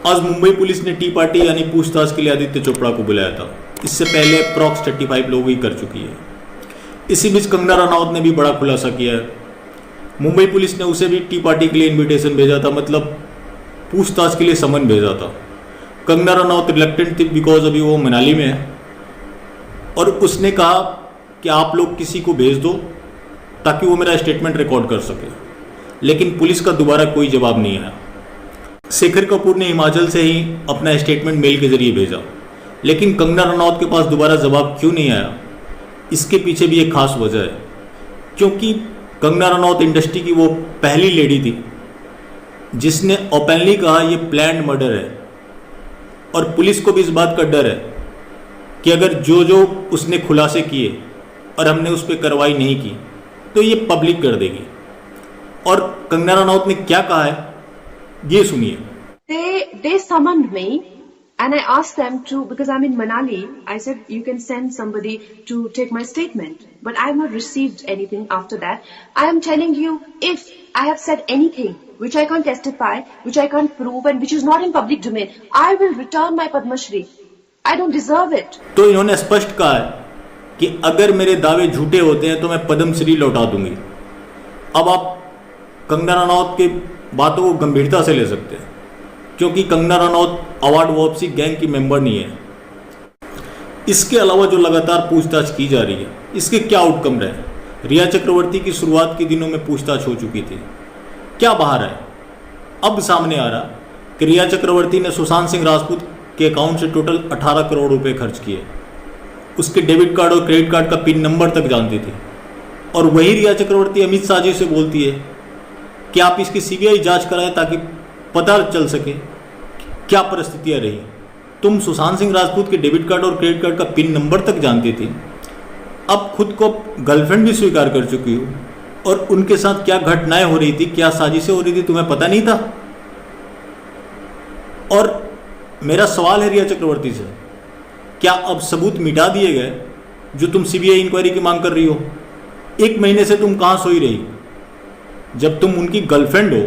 आज मुंबई पुलिस ने T party यानी पूछताछ के लिए आदित्य चोपड़ा को बुलाया था। इससे पहले अप्रॉक्स 35 लोग ही कर चुकी है। इसी बीच कंगना रनौत ने भी बड़ा खुलासा किया है। मुंबई पुलिस ने उसे भी टी पार्टी के लिए इनविटेशन भेजा था, मतलब पूछताछ के लिए समन भेजा था। कंगना रनौत रिलक्टेंट थी बिकॉज अभी वो मनाली में है और उसने कहा कि आप लोग किसी को भेज दो ताकि वो मेरा स्टेटमेंट रिकॉर्ड कर सके, लेकिन पुलिस का दोबारा कोई जवाब नहीं आया। शेखर कपूर ने हिमाचल से ही अपना स्टेटमेंट मेल के जरिए भेजा, लेकिन कंगना रनौत के पास दोबारा जवाब क्यों नहीं आया, इसके पीछे भी एक खास वजह है। क्योंकि कंगना रनौत इंडस्ट्री की वो पहली लेडी थी जिसने ओपनली कहा ये प्लान्ड मर्डर है, और पुलिस को भी इस बात का डर है कि अगर जो उसने खुलासे किए और हमने उस पर कार्रवाई नहीं की तो ये पब्लिक कर देगी। और कंगना रनौत ने क्या कहा है ये सुनिए। They summoned me and I asked them to, because I'm in Manali, I said you can send somebody to take my statement, but I have not received anything after that. I am telling you, if I have said anything which I can't testify, which I can't prove and which is not in public domain, I will return my Padma Shri. I don't deserve it. तो इन्होंने स्पष्ट कहा है कि अगर मेरे दावे झूठे होते हैं तो मैं पद्म श्री लौटा दूंगी। अब आप कंगना रनौत की बातों को गंभीरता से ले सकते हैं, क्योंकि कंगना रनौत अवार्ड वापसी गैंग की मेंबर नहीं है। इसके अलावा जो लगातार पूछताछ की जा रही है, इसके क्या आउटकम रहे। रिया चक्रवर्ती की शुरुआत के दिनों में पूछताछ हो चुकी थी, क्या बाहर है? अब सामने आ रहा कि रिया चक्रवर्ती ने सुशांत सिंह राजपूत के अकाउंट से टोटल 18 करोड़ रुपए खर्च किए। उसके डेबिट कार्ड और क्रेडिट कार्ड का पिन नंबर तक जानती थी। और वही रिया चक्रवर्ती अमित शाह जी से बोलती है कि आप इसकी सीबीआई जांच कराएं ताकि पता चल सके क्या परिस्थितियां रही। तुम सुशांत सिंह राजपूत के डेबिट कार्ड और क्रेडिट कार्ड का पिन नंबर तक जानती थी, अब खुद को गर्लफ्रेंड भी स्वीकार कर चुकी हो, और उनके साथ क्या घटनाएं हो रही थी, क्या साजिशें हो रही थी, तुम्हें पता नहीं था? और मेरा सवाल है रिया चक्रवर्ती से, क्या अब सबूत मिटा दिए गए जो तुम सीबीआई इंक्वायरी की मांग कर रही हो? 1 महीने से तुम कहां सोई रही? जब तुम उनकी गर्लफ्रेंड हो,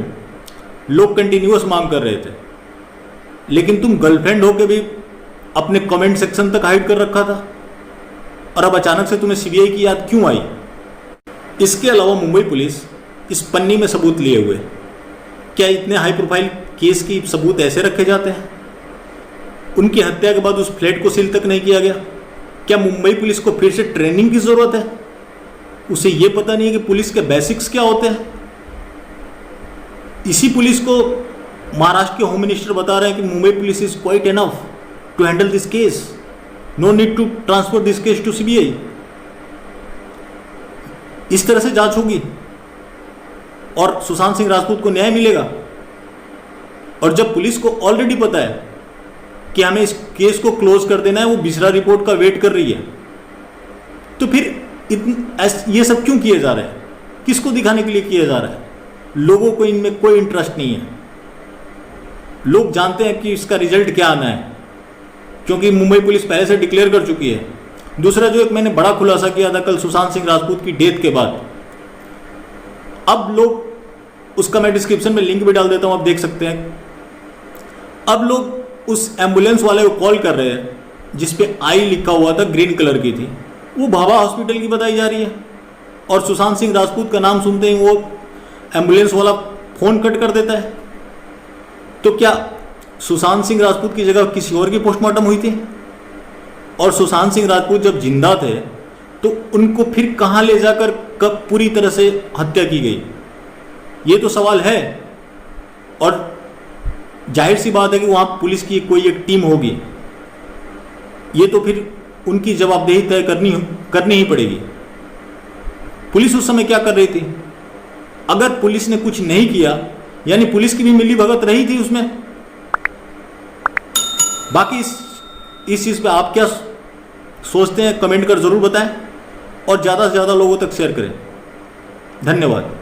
लोग कंटिन्यूअस मांग कर रहे थे, लेकिन तुम गर्लफ्रेंड हो के भी अपने कमेंट सेक्शन तक हाइड कर रखा था, और अब अचानक से तुम्हें सीबीआई की याद क्यों आई? इसके अलावा मुंबई पुलिस इस पन्नी में सबूत लिए हुए। क्या इतने हाई प्रोफाइल केस की सबूत ऐसे रखे जाते हैं? उनकी हत्या के बाद उस फ्लैट को सील तक नहीं किया गया। क्या मुंबई पुलिस को फिर से ट्रेनिंग की जरूरत है? उसे यह पता नहीं है कि पुलिस के बेसिक्स क्या होते हैं। इसी पुलिस को महाराष्ट्र के होम मिनिस्टर बता रहे हैं कि Mumbai police is quite enough to handle this case, no need to transfer this case to CBI. इस तरह से जांच होगी और सुशांत सिंह राजपूत को न्याय मिलेगा। और जब पुलिस को ऑलरेडी पता है कि हमें इस केस को क्लोज कर देना है, वो बिसरा रिपोर्ट का वेट कर रही है, तो फिर ये सब क्यों किए जा रहे हैं? किसको दिखाने के लिए किया जा रहा है? लोगों को इनमें कोई इंटरेस्ट नहीं है। लोग जानते हैं कि इसका रिजल्ट क्या आना है, क्योंकि मुंबई पुलिस पहले से डिक्लेयर कर चुकी है। दूसरा जो एक मैंने बड़ा खुलासा किया था कल सुशांत सिंह राजपूत की डेथ के बाद, अब लोग, उसका मैं डिस्क्रिप्शन में लिंक भी डाल देता हूं, आप देख सकते हैं। अब लोग उस एम्बुलेंस वाले को कॉल कर रहे हैं जिसपे आई लिखा हुआ था, ग्रीन कलर की थी, वो भाभा हॉस्पिटल की बताई जा रही है, और सुशांत सिंह राजपूत का नाम सुनते ही वो एम्बुलेंस वाला फोन कट कर देता है। तो क्या सुशांत सिंह राजपूत की जगह किसी और की पोस्टमार्टम हुई थी? और सुशांत सिंह राजपूत जब जिंदा थे तो उनको फिर कहां ले जाकर कब पूरी तरह से हत्या की गई? ये तो सवाल है। और जाहिर सी बात है कि वहां पुलिस की कोई एक टीम होगी, ये तो फिर उनकी जवाबदेही तय करनी ही पड़ेगी। पुलिस उस समय क्या कर रही थी? अगर पुलिस ने कुछ नहीं किया, यानी पुलिस की भी मिली भगत रही थी उसमें। बाकी इस चीज पे आप क्या सोचते हैं, कमेंट कर जरूर बताएं, और ज्यादा से ज्यादा लोगों तक शेयर करें। धन्यवाद।